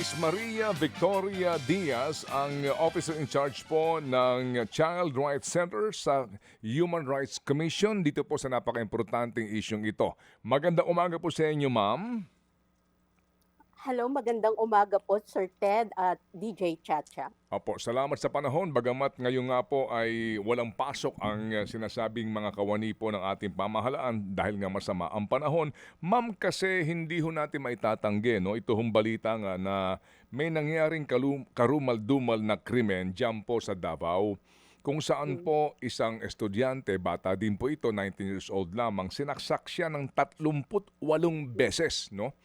Miss Maria Victoria Diaz, ang officer in charge po ng Child Rights Center sa Human Rights Commission dito po sa napaka-importanteng isyong ito. Magandang umaga po sa inyo, ma'am. Hello, magandang umaga po Sir Ted at DJ Chacha. Opo, salamat sa panahon. Bagamat ngayon nga po ay walang pasok ang sinasabing mga kawani po ng ating pamahalaan dahil nga masama ang panahon. Ma'am, kasi hindi ho natin maitatanggi, no? Ito hong balita nga na may nangyaring karumal-dumal na krimen dyan po sa Davao. Kung saan Hmm. po isang estudyante, bata din po ito, 19 years old lamang, sinaksak siya ng 38 beses, no?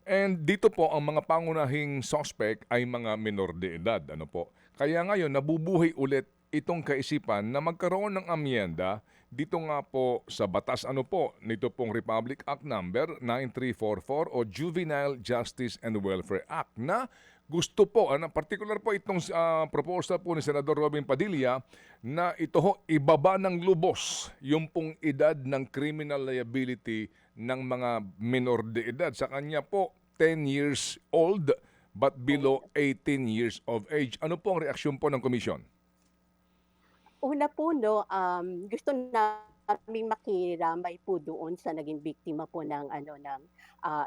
And dito po ang mga pangunahing suspect ay mga minor de edad, ano po. Kaya ngayon nabubuhay ulit itong kaisipan na magkaroon ng amyenda dito nga po sa batas ano po nito pong Republic Act number 9344 o Juvenile Justice and Welfare Act na gusto po, particular po itong proposal po ni Senador Robin Padilla na ito ho ibaba ng lubos yung pong edad ng criminal liability ng mga minor de edad. Sa kanya po 10 years old but below 18 years of age. Ano po ang reaksyon po ng komisyon? Una po 'no, gusto naming makiramay po doon sa naging biktima po ng ano,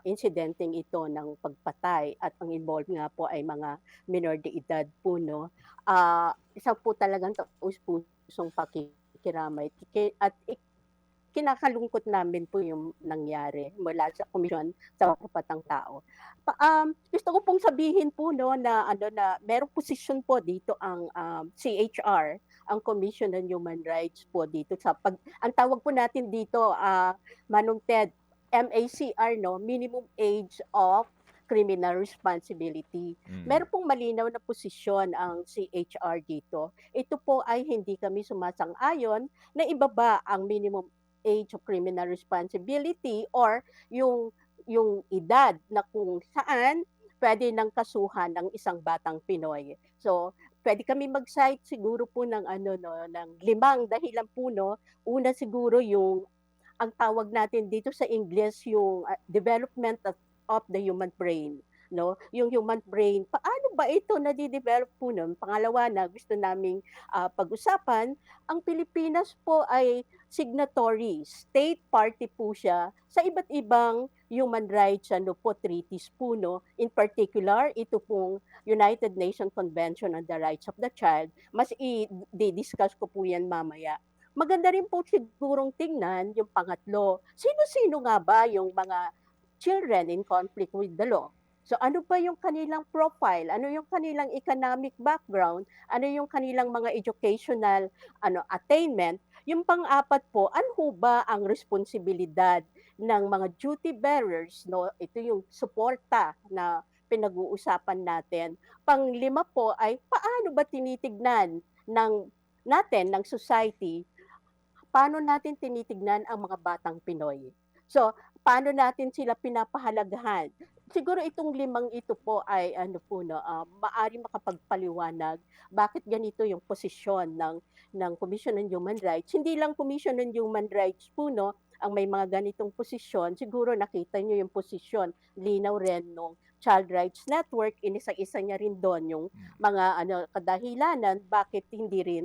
insidenteng ito ng pagpatay at ang involved nga po ay mga minor de edad po 'no. Isa po talagang taus-pusong pakikiramay at kinakalungkot namin po yung nangyari mula sa Komisyon sa Karapatang Tao. Gusto ko pong sabihin po 'no na ano na merong posisyon po dito ang, CHR, ang Commission on Human Rights po dito sa ang tawag po natin dito, Manong Ted, MACR 'no, Minimum Age of Criminal Responsibility. Mm. Meron pong malinaw na posisyon ang CHR dito. Ito po ay hindi kami sumasang-ayon na ibaba ang minimum age of criminal responsibility or yung edad na kung saan pwede nang kasuhan ng isang batang Pinoy. So, pwede kami mag-cite siguro po ng ano 'no, ng 5 dahilan po 'no. Una siguro yung ang tawag natin dito sa Ingles yung, development of the human brain 'no. Yung human brain, paano ba ito nade-develop po nun? Pangalawa na gusto naming, pag-usapan, ang Pilipinas po ay signatory, state party po siya sa iba't ibang human rights ano po, treaties po 'no. In particular, ito pong United Nations Convention on the Rights of the Child, mas di-discuss ko po 'yan mamaya. Maganda rin po sigurong tingnan yung pangatlo, sino-sino nga ba yung mga children in conflict with the law? So ano ba yung kanilang profile? Ano yung kanilang economic background? Ano yung kanilang mga educational attainment? Yung pang-apat po, ano ho ba ang responsibilidad ng mga duty bearers, no? Ito yung suporta na pinag-uusapan natin. Pang-lima po ay paano ba tinitignan ng ng society, paano natin tinitignan ang mga batang Pinoy? So, paano natin sila pinapahalagahan? Siguro itong limang ito po ay ano po 'no, maaring makapagpaliwanag bakit ganito yung posisyon ng Commission on Human Rights. Hindi lang Commission on Human Rights po 'no, ang may mga ganitong posisyon. Siguro nakita niyo yung posisyon, linaw rin nung Child Rights Network, inisa-isa niya rin dun yung Mm. mga kadahilanan bakit hindi rin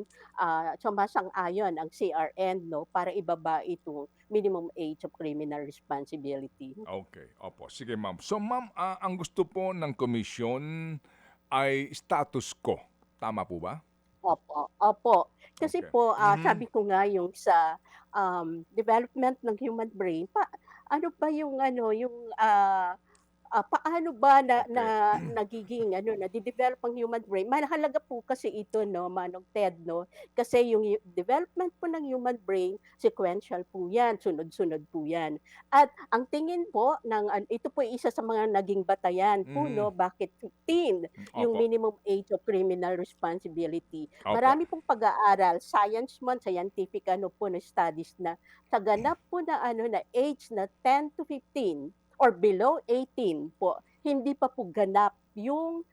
sumasang-ayon ang CRN 'no, para ibaba itong minimum age of criminal responsibility. Okay, opo. Sige, ma'am. So, ma'am, ang gusto po ng komisyon ay status quo. Tama po ba? Opo, opo. Kasi Okay. po, Mhm. sabi ko nga yung sa, development ng human brain, ano ba yung ano, yung, paano ba na na Okay. nagiging ano, nade-develop ang human brain? Mahalaga po kasi ito 'no, Manong Ted 'no, kasi yung development po ng human brain, sequential po 'yan, sunod-sunod po 'yan. At ang tingin po ng ito po ay isa sa mga naging batayan po Mhm. 'no, bakit 15 yung Opo. minimum age of criminal responsibility. Opo. Marami pong pag-aaral, science man, scientific ano po na studies na sa ganap po na ano na age na 10 to 15 or below 18 po, hindi pa po ganap yung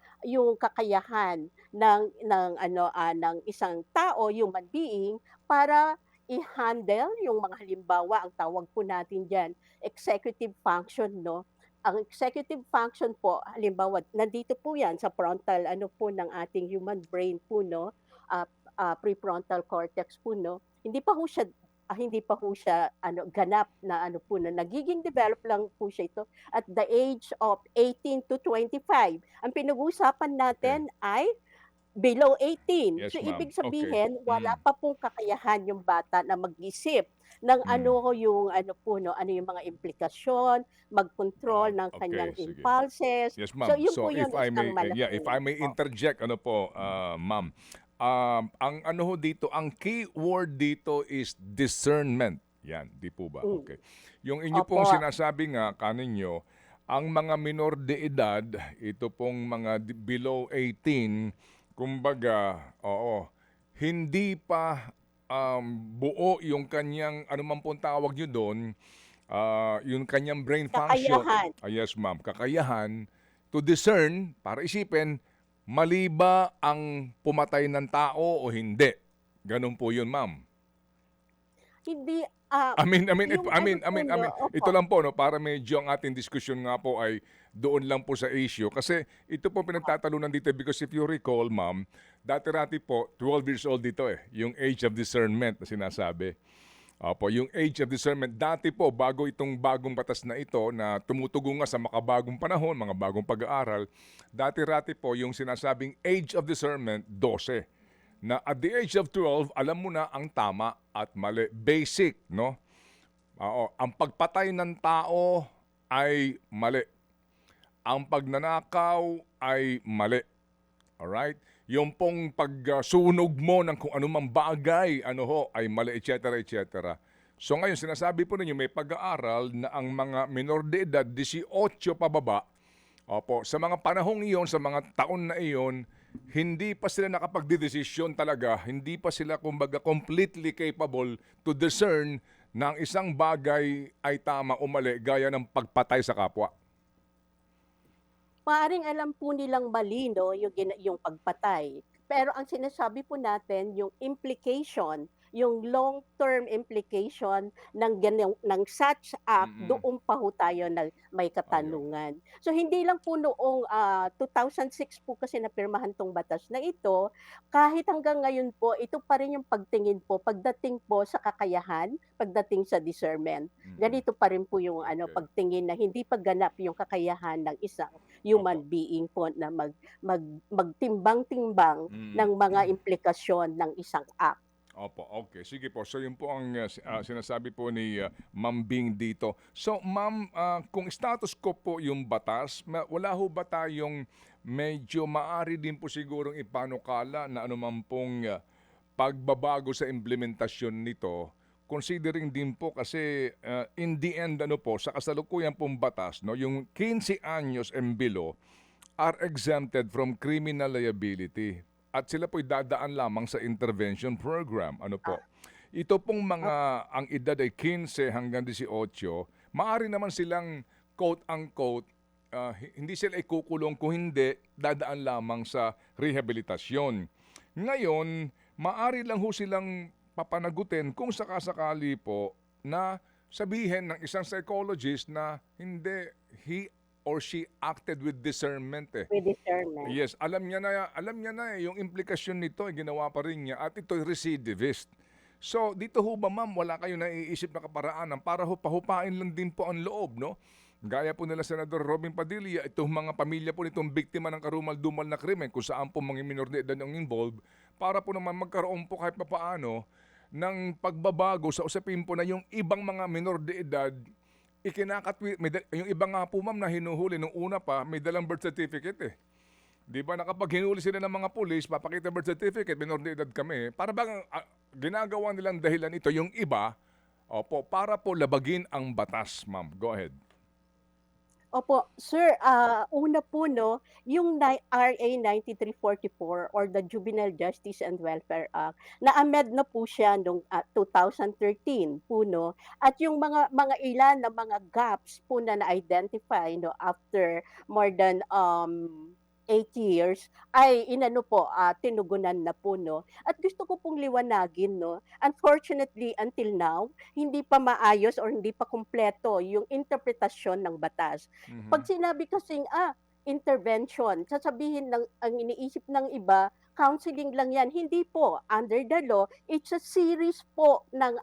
kakayahan ng isang tao, human being, para i-handle yung mga halimbawa ang tawag po natin diyan, executive function 'no. ang executive function po, halimbawa, nandito po yan sa frontal ano po ng ating human brain po, no? ah, Prefrontal cortex po, no? Hindi pa ho siya ano, ganap na ano po, na nagiging develop lang po siya ito at the age of 18 to 25. Ang pinag-uusapan Okay. natin ay below 18. Yes, So, ma'am. ibig Okay. sabihin, wala Mm. pa pong kakayahan yung bata na mag-isip ng Mm. yung ano po, no, ano yung mga implikasyon, mag-control ng kanyang Okay, sige. impulses. Yes, So, ma'am. yun po So yung if I isang may, yeah, if I malaking may interject, ano po, ma'am. Ang ano ho dito, ang key word dito is discernment. Yan, di po ba? mm, Okay. Yung inyo pong opo, sinasabi nga kaninyo, ang mga minor de edad, ito pong mga below 18, kumbaga, oo, hindi pa buo yung kanyang, ano man pong tawag nyo doon, yung kanyang brain function, kakayahan. yes ma'am, kakayahan to discern, para isipin, mali ba ang pumatay ng tao o hindi? Ganun po yun, ma'am. Hindi, yung ano po, no, Ito opo, lang po, no, para medyo ang ating diskusyon nga po ay doon lang po sa issue. Kasi ito po pinagtatalunan dito because if you recall, ma'am, dati-rati po, 12 years old dito yung age of discernment na sinasabi. Opo, yung age of discernment, dati po, bago itong bagong batas na ito na tumutugon nga sa makabagong panahon, mga bagong pag-aaral, dati-rati po yung sinasabing age of discernment, 12. Na at the age of 12, alam mo na ang tama at mali. Basic, no? Oo, ang pagpatay ng tao ay mali. Ang pagnanakaw ay mali. Alright? Yung pong pagsunog mo ng kung anumang bagay, ano ho, ay mali, etc., etc. So ngayon, sinasabi po ninyo, may pag-aaral na ang mga minor de edad, 18 pababa, opo, sa mga panahong iyon, sa mga taon na iyon, hindi pa sila nakapagdedesisyon talaga, hindi pa sila kumbaga completely capable to discern na ang isang bagay ay tama o mali gaya ng pagpatay sa kapwa. maaaring alam po nilang mali, no, yung pagpatay. Pero ang sinasabi po natin, yung implication, yung long-term implication ng such act, Mm. doon pa ho tayo na may Ayun. katanungan. So, hindi lang po noong 2006 po kasi napirmahan tong batas na ito, kahit hanggang ngayon po, ito pa rin yung pagtingin po, pagdating po sa kakayahan, pagdating sa discernment. Mm. Ganito pa rin po yung ano, Okay. pagtingin na hindi pa ganap yung kakayahan ng isang human Opo. being po na magtimbang-timbang Mm. ng mga implikasyon ng isang act. Opo, okay. Sige po. So yun po ang sinasabi po ni Ma'am Bing dito. So ma'am, kung status quo po yung batas, wala ho ba tayong medyo maari din po sigurong ipanukala na anuman pong pagbabago sa implementasyon nito, considering din po kasi in the end ano po, sa kasalukuyan pong batas, no, yung 15 anyos and below are exempted from criminal liability at sila po'y dadaan lamang sa intervention program. Ano po? Ito pong Ah, mga ang edad ay 15 hanggang 18, maaari naman silang quote-unquote, hindi sila ikukulong kung hindi, dadaan lamang sa rehabilitasyon. Ngayon, maaari lang ho silang papanagutin kung sakasakali po na sabihin ng isang psychologist na hindi, he or she acted with discernment with discernment. Yes, alam niya na yung implikasyon nito, ginawa pa rin niya at ito'y recidivist. So, dito ho ba ma'am, wala kayo naiisip na kaparaanan para ho pahupain lang din po ang loob, no? Gaya po nila Senador Robin Padilla, itong mga pamilya po nitong biktima ng karumal-dumal na krimen kung saan po mga minor de edad ang involved, para po naman magkaroon po kahit papaano ng pagbabago sa usapin po na yung ibang mga minor de edad yung iba nga po ma'am na hinuhuli nung una pa, may dalang birth certificate 'Di ba na kapag hinuli sila ng mga pulis, papakita birth certificate, minor de edad kami, para bang ginagawa nilang dahilan ito yung iba, opo, para po labagin ang batas, ma'am. Go ahead. Opo, sir, una po, 'no, yung RA 9344 or the Juvenile Justice and Welfare Act, na-amend na po siya nung 2013 po, 'no, at yung mga ilan na mga gaps po na na-identify, 'no, after more than 8 years ay inano po, tinugunan na po 'no. At gusto ko pong liwanagin 'no, unfortunately until now, hindi pa maayos or hindi pa kumpleto yung interpretasyon ng batas. 'Pag Mhm. sinabi kasing, intervention, sasabihin ang iniisip ng iba, counseling lang 'yan. Hindi po, under the law, it's a series po ng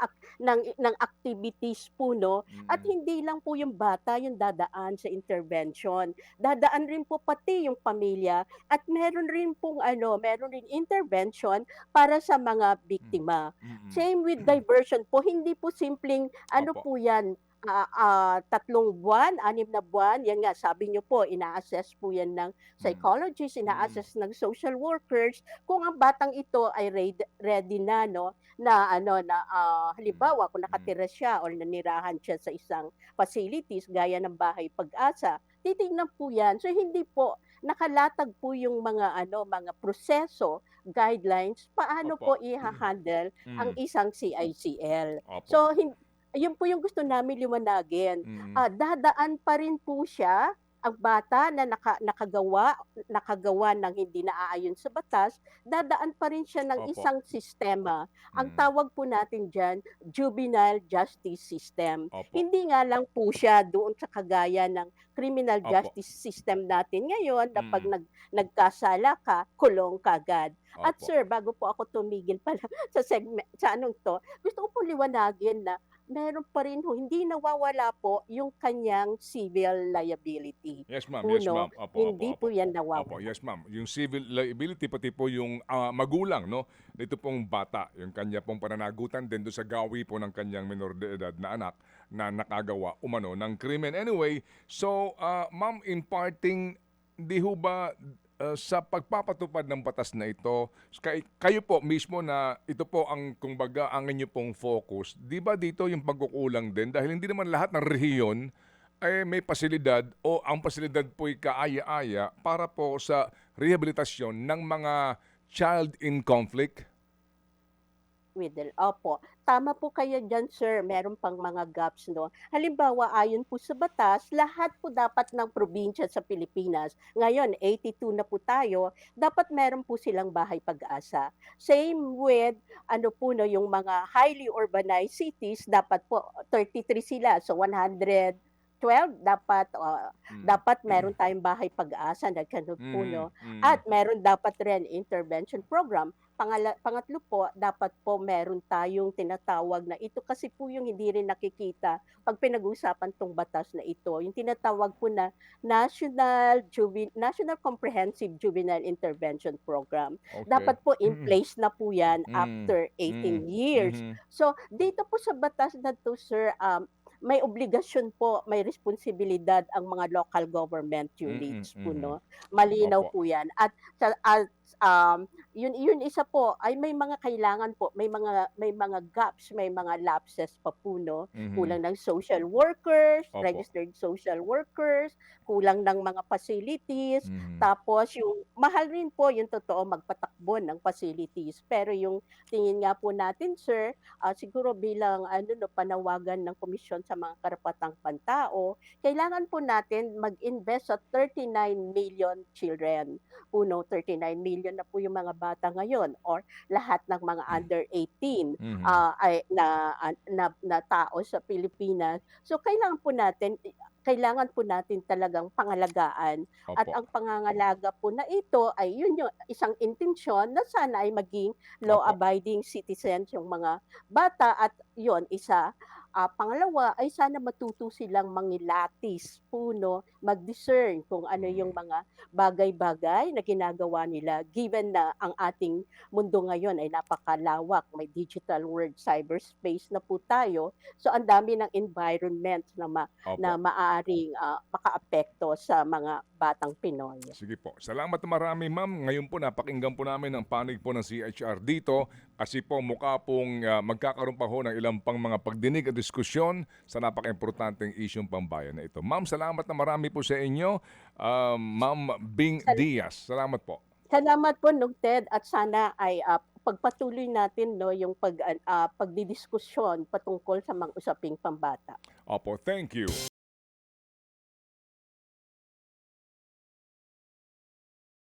activities po 'no, at Mm. hindi lang po yung bata yung dadaan sa intervention. Dadaan rin po pati yung pamilya at meron rin pong ano, meron ring intervention para sa mga Hmm. biktima. Mm. Same with diversion po, hindi po simpleng ano Opo. po 'yan, 3 buwan, 6 na buwan, 'yan nga sabi niyo po ina-assess po 'yan ng Mm. psychologist, Mm. ina-assess ng social workers kung ang batang ito ay ready na 'no, na ano na, Mm. halimbawa kung Mm. nakatira siya or nanirahan siya sa isang facilities gaya ng Bahay Pag-asa, titignan po 'yan. So hindi po nakalatag po yung mga ano, mga proseso, guidelines, paano Opo. po iha-handle ang Mm. isang CICL. Opo. So yun po yung gusto namin liwanagin. Mm. Dadaan pa rin po siya, ang bata na nakagawa ng hindi naaayon sa batas, dadaan pa rin siya ng Opo. isang sistema. Ang Mm. tawag po natin diyan, juvenile justice system. Opo. Hindi nga lang po siya doon sa kagaya ng criminal Opo. justice system natin ngayon na 'pag Mm. nagkasala ka, kulong kaagad. At Opo. sir, bago po ako tumigil pala sa anong 'to, gusto ko pong liwanagin na meron pa rin ho, hindi nawawala po yung kanyang civil liability Yes, ma'am. po Yes, 'no, ma'am. Opo, opo, hindi opo. po yan Opo, nawawala. yes, ma'am. Yung civil liability pati po yung magulang, no? Nito pong bata, yung kanya pong pananagutan din doon sa gawi po ng kanyang minor de edad na anak na nakagawa umano ng krimen. Anyway, so ma'am, in parting, di ho ba sa pagpapatupad ng batas na ito, kayo po mismo na ito po ang kumbaga ang inyo pong focus, di ba dito yung pagkukulang din dahil hindi naman lahat ng rehiyon ay may pasilidad o ang pasilidad po'y kaaya-aya para po sa rehabilitasyon ng mga child in conflict? Opo, tama po kayo diyan sir, meron pang mga gaps 'no. Halimbawa, ayon po sa batas, lahat po dapat ng probinsya sa Pilipinas, ngayon 82 na po tayo, dapat meron po silang Bahay Pag-asa. Same with ano po 'no, yung mga highly urbanized cities, dapat po 33 sila, so 112 dapat, Mm. dapat meron tayong Bahay Pag-asa na gano'n po Mhm. 'no. Mm. At meron dapat rin intervention program. Pangatlo po, dapat po meron tayong tinatawag na ito kasi po yung hindi rin nakikita 'pag pinag-uusapan 'tong batas na ito, yung tinatawag po na National Comprehensive Juvenile Intervention Program. Okay. Dapat po in place na po 'yan Mm. after Mm. 18 years. Mhm. So, dito po sa batas na 'to sir, may obligasyon po, may responsibilidad ang mga local government Mm. units po Mhm. 'no, malinaw Opo. po 'yan at yun isa po ay may mga kailangan po, may mga gaps, may mga lapses pa po 'no. Mhm. Kulang ng social workers, Opo. registered social workers, kulang ng mga facilities, Mhm. tapos yung mahal rin po yung totoo magpatakbo ng facilities. Pero yung tingin nga po natin sir, siguro bilang ano 'no, panawagan ng Komisyon sa mga Karapatang Pantao, kailangan po natin mag-invest sa 39 million children. 39 million na po yung mga bata ngayon or lahat ng mga under 18 Mhm. ay na tao sa Pilipinas. So kailangan po natin talagang pangalagaan at Opo. ang pangangalaga po na ito ay yun yung isang intensyon na sana ay maging Opo. law-abiding citizens yung mga bata at yun isa. Pangalawa ay sana matuto silang mangilatis po 'no, mag-discern kung ano yung Mm. mga bagay-bagay na ginagawa nila given na ang ating mundo ngayon ay napakalawak, may digital world, cyberspace na po tayo. So ang dami ng environment na Opo. maaaring, makaapekto sa mga batang Pinoy. Sige po. Salamat na marami, ma'am. Ngayon po napakinggan po namin ang panig po ng CHR dito kasi po mukha pong magkakaroon pa ho ng ilang pang mga pagdinig at diskusyon sa napaka-importanteng isyong pambayan na ito. Ma'am, salamat na marami po sa inyo. Ma'am Bing Sal Diaz. Salamat po. salamat po Nung Ted at sana ay, pagpatuloy natin 'no yung pagdidiskusyon patungkol sa mga usaping pambata. Opo, thank you.